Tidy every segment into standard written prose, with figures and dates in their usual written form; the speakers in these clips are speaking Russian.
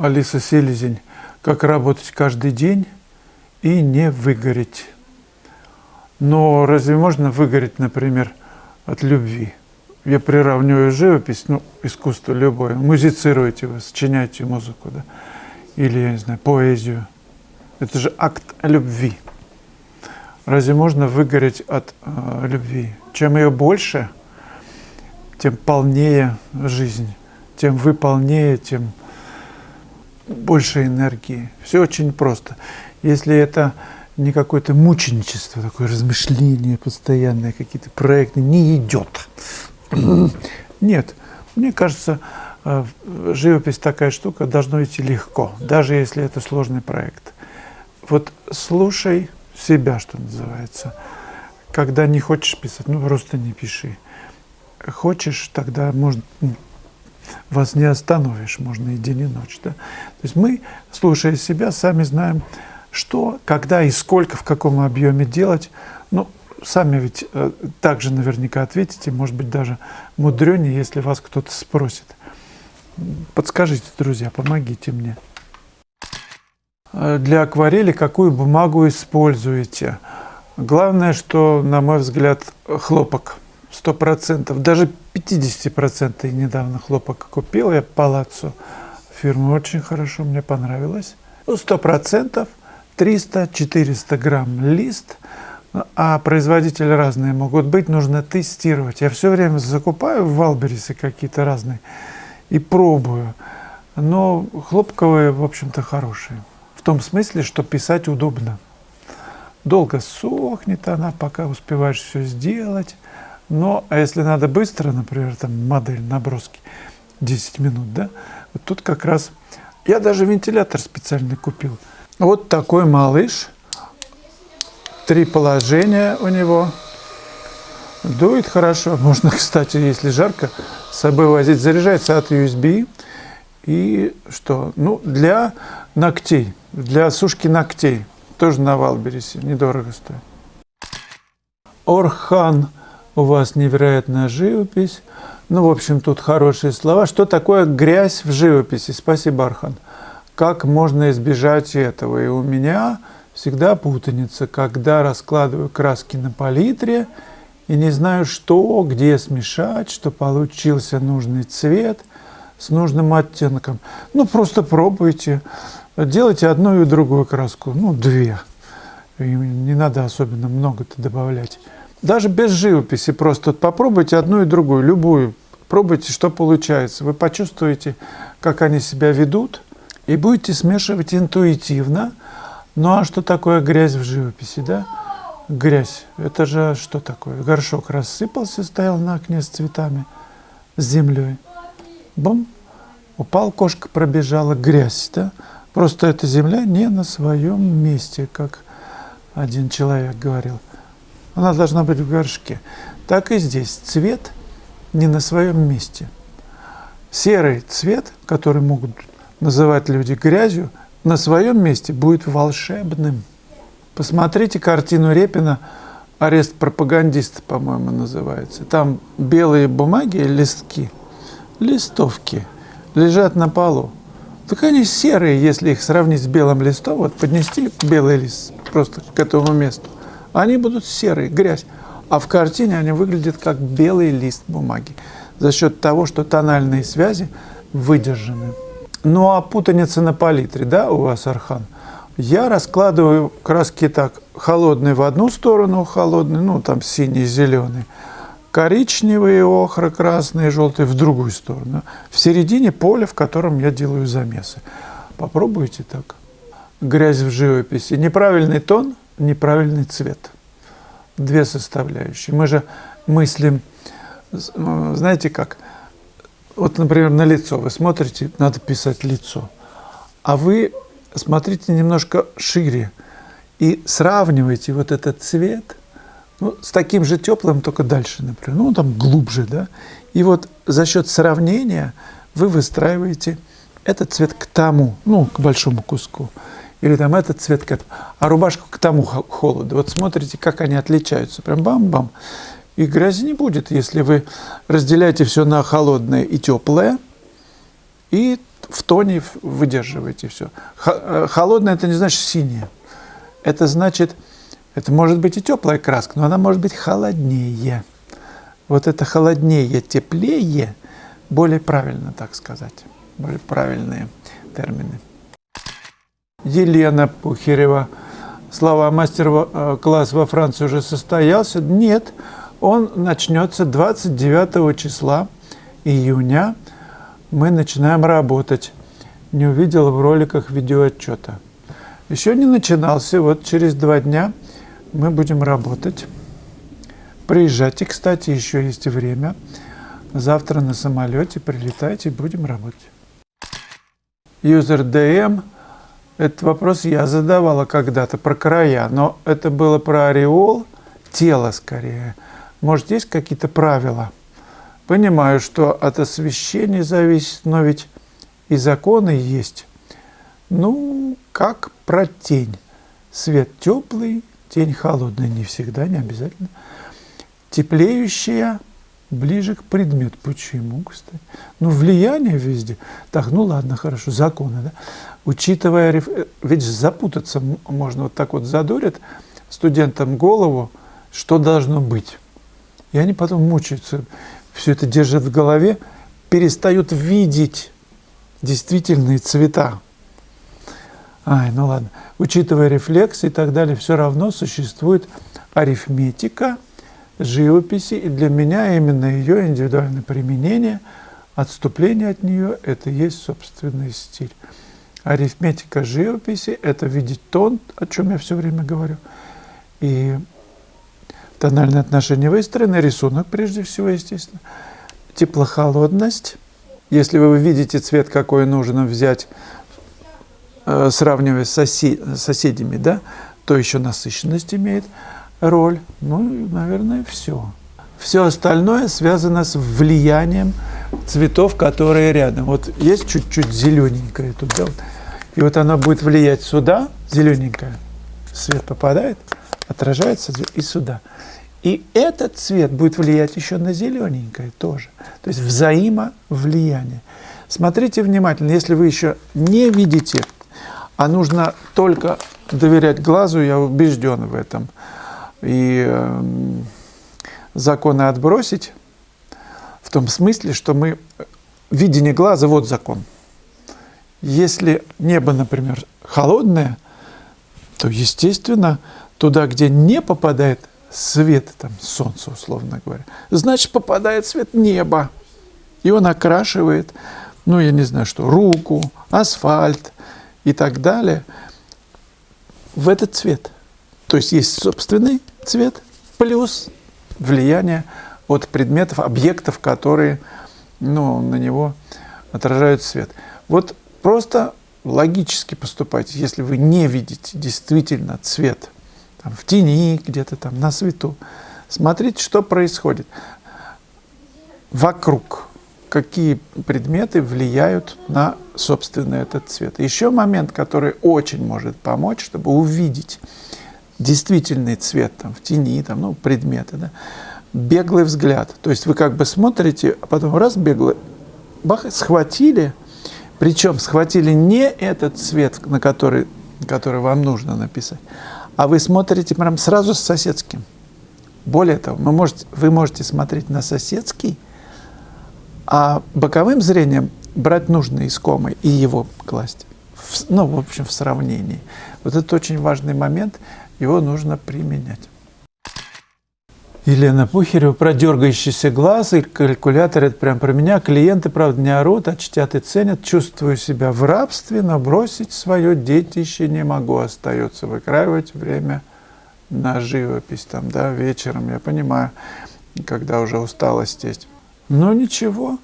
Алиса Селезень. Как работать каждый день и не выгореть. Но разве можно выгореть, например, от любви? Я приравниваю живопись, искусство любое. Музицируете вы, сочиняете музыку, да? Или, я не знаю, поэзию. Это же акт любви. Разве можно выгореть от любви? Чем ее больше, тем полнее жизнь. Тем вы полнее, тем больше энергии. Все очень просто. Если это не какое-то мученичество, такое размышление постоянное, какие-то проекты, не идет. Нет, мне кажется, живопись такая штука, должно идти легко, даже если это сложный проект. Вот слушай себя, что называется. Когда не хочешь писать, просто не пиши. Хочешь, тогда вас не остановишь, можно и день, и ночь. Да? То есть мы, слушая себя, сами знаем, что, когда и сколько, в каком объеме делать. Сами ведь также наверняка ответите, может быть, даже мудренее, если вас кто-то спросит. Подскажите, друзья, помогите мне. Для акварели какую бумагу используете? Главное, что, на мой взгляд, хлопок. 100%, даже 50% я недавно хлопок купил, я Палаццо фирмы, очень хорошо, мне понравилось. 100%, 300-400 грамм лист, а производители разные могут быть, нужно тестировать. Я все время закупаю в Валберисе какие-то разные и пробую, но хлопковые, в общем-то, хорошие. В том смысле, что писать удобно. Долго сохнет она, пока успеваешь все сделать. А если надо быстро, например, там модель, наброски, 10 минут, да, вот тут как раз я даже вентилятор специальный купил. Вот такой малыш, 3 положения у него, дует хорошо. Можно, кстати, если жарко, с собой возить, заряжается от USB. И что? Для ногтей, для сушки ногтей, тоже на Валберисе, недорого стоит. Орхан. У вас невероятная живопись. В общем, тут хорошие слова. Что такое грязь в живописи? Спасибо, Архан. Как можно избежать этого? И у меня всегда путаница, когда раскладываю краски на палитре и не знаю, что, где смешать, что получился нужный цвет с нужным оттенком. Просто пробуйте. Делайте одну и другую краску. 2. И не надо особенно много-то добавлять. Даже без живописи просто попробуйте одну и другую, любую. Пробуйте, что получается. Вы почувствуете, как они себя ведут, и будете смешивать интуитивно. А что такое грязь в живописи, да? Грязь. Это же что такое? Горшок рассыпался, стоял на окне с цветами, с землей. Бум! Упал, кошка пробежала, грязь, да? Просто эта земля не на своем месте, как один человек говорил. Она должна быть в горшке. Так и здесь. Цвет не на своем месте. Серый цвет, который могут называть люди грязью, на своем месте будет волшебным. Посмотрите картину Репина «Арест пропагандиста», по-моему, называется. Там белые бумаги, листовки лежат на полу. Так они серые, если их сравнить с белым листом. Вот поднести белый лист просто к этому месту. Они будут серые, грязь. А в картине они выглядят как белый лист бумаги. За счет того, что тональные связи выдержаны. А путаница на палитре, да, у вас, Архан? Я раскладываю краски так. Холодный в одну сторону, холодный, там синий, зеленый. Коричневый, охра, красный, желтый в другую сторону. В середине поле, в котором я делаю замесы. Попробуйте так. Грязь в живописи. Неправильный тон. Неправильный цвет. 2 составляющие. Мы же мыслим, знаете как, вот, например, на лицо. Вы смотрите, надо писать лицо. А вы смотрите немножко шире и сравнивайте вот этот цвет с таким же теплым, только дальше, например. Там глубже, да. И вот за счет сравнения вы выстраиваете этот цвет к тому, к большому куску. Или там этот цвет к этому, а рубашку к тому холоду. Вот смотрите, как они отличаются. Прям бам-бам. И грязи не будет, если вы разделяете все на холодное и теплое. И в тоне выдерживаете все. Холодное — это не значит синее. Это значит, это может быть и теплая краска, но она может быть холоднее. Вот это холоднее, теплее, более правильно, так сказать, более правильные термины. Елена Пухирева. Слава, мастер-класс во Франции уже состоялся? Нет, он начнется 29 числа июня. Мы начинаем работать. Не увидел в роликах видеоотчета. Еще не начинался, вот через 2 дня мы будем работать. Приезжайте, кстати, еще есть время. Завтра на самолете прилетайте, будем работать. Юзер ДМ. Этот вопрос я задавала когда-то про края, но это было про ореол, тело скорее. Может, есть какие-то правила? Понимаю, что от освещения зависит, но ведь и законы есть. Ну, как про тень. Свет теплый, тень холодная, не всегда, не обязательно. Теплеющая ближе к предмету. Почему, кстати? Ну, влияние везде. Так, ну ладно, хорошо, законы, да? Учитывая, ведь запутаться можно, вот так вот задурят студентам голову, что должно быть. И они потом мучаются, все это держат в голове, перестают видеть действительные цвета. Ай, ну ладно. Учитывая рефлексы и так далее, все равно существует арифметика живописи, и для меня именно ее индивидуальное применение, отступление от нее – это и есть собственный стиль. Арифметика живописи – это видеть тон, о чем я все время говорю, и тональные отношения выстроены, рисунок прежде всего, естественно, тепло-холодность. Если вы видите цвет, какой нужно взять, сравнивая с соседями, да, то еще насыщенность имеет роль. Ну, наверное, все. Все остальное связано с влиянием цветов, которые рядом. Вот есть чуть-чуть зелененькое тут, да, и вот она будет влиять сюда, зелененькая, свет попадает, отражается и сюда. И этот цвет будет влиять еще на зелененькое тоже. То есть взаимовлияние. Смотрите внимательно, если вы еще не видите, а нужно только доверять глазу, я убежден в этом, и законы отбросить, в том смысле, что мы, видение глаза, вот закон. Если небо, например, холодное, то, естественно, туда, где не попадает свет, там, солнце, условно говоря, значит, попадает свет неба. И он окрашивает, ну, я не знаю что, руку, асфальт и так далее в этот цвет. То есть есть собственный цвет плюс влияние от предметов, объектов, которые, ну, на него отражают свет. Вот просто логически поступайте, если вы не видите действительно цвет там, в тени, где-то там на свету. Смотрите, что происходит вокруг, какие предметы влияют на собственно этот цвет. Еще момент, который очень может помочь, чтобы увидеть действительный цвет там, в тени, там, ну, предметы, да? Беглый взгляд. То есть вы как бы смотрите, а потом раз беглый, бах, схватили, причем схватили не этот цвет, на который вам нужно написать, а вы смотрите прям сразу с соседским. Более того, вы можете смотреть на соседский, а боковым зрением брать нужный искомый и его класть. Ну, в общем, в сравнении. Вот это очень важный момент, его нужно применять. Елена Пухарева про дергающийся глаз и калькулятор. Это прям про меня. Клиенты, правда, не орут, а чтят и ценят. Чувствую себя в рабстве, но бросить свое детище не могу. Остается выкраивать время на живопись. Там, да, вечером, я понимаю, когда уже усталость есть. Но ничего,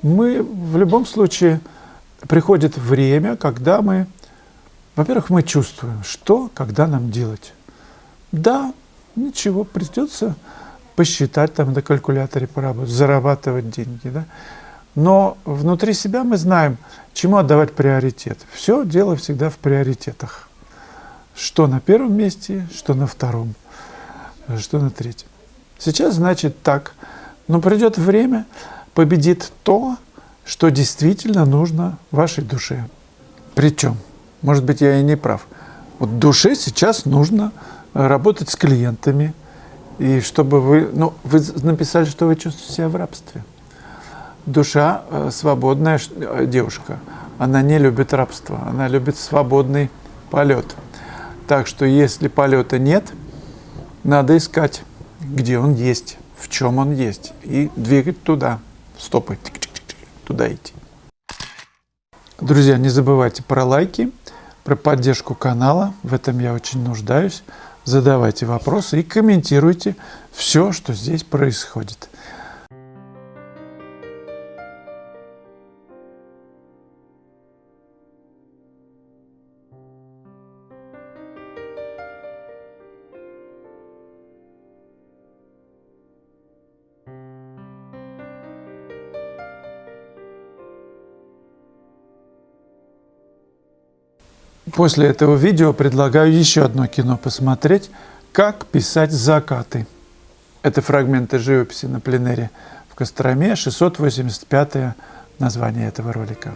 мы в любом случае приходит время, когда мы, во-первых, мы чувствуем, что, когда нам делать. Да, ничего, придется посчитать, там на калькуляторе поработать, зарабатывать деньги, да? Но внутри себя мы знаем, чему отдавать приоритет. Все дело всегда в приоритетах. Что на первом месте, что на втором, что на третьем. Сейчас, значит, так. Но придет время, победит то, что действительно нужно вашей душе. Причем, может быть, я и не прав. Вот душе сейчас нужно работать с клиентами, и чтобы вы написали, что вы чувствуете себя в рабстве. Душа свободная девушка, она не любит рабство, она любит свободный полет. Так что если полета нет, надо искать, где он есть, в чем он есть, и двигать туда, стопы, туда идти. Друзья, не забывайте про лайки, про поддержку канала, в этом я очень нуждаюсь. Задавайте вопросы и комментируйте все, что здесь происходит. После этого видео предлагаю еще одно кино посмотреть «Как писать закаты». Это фрагменты живописи на пленэре в Костроме, 685-е название этого ролика.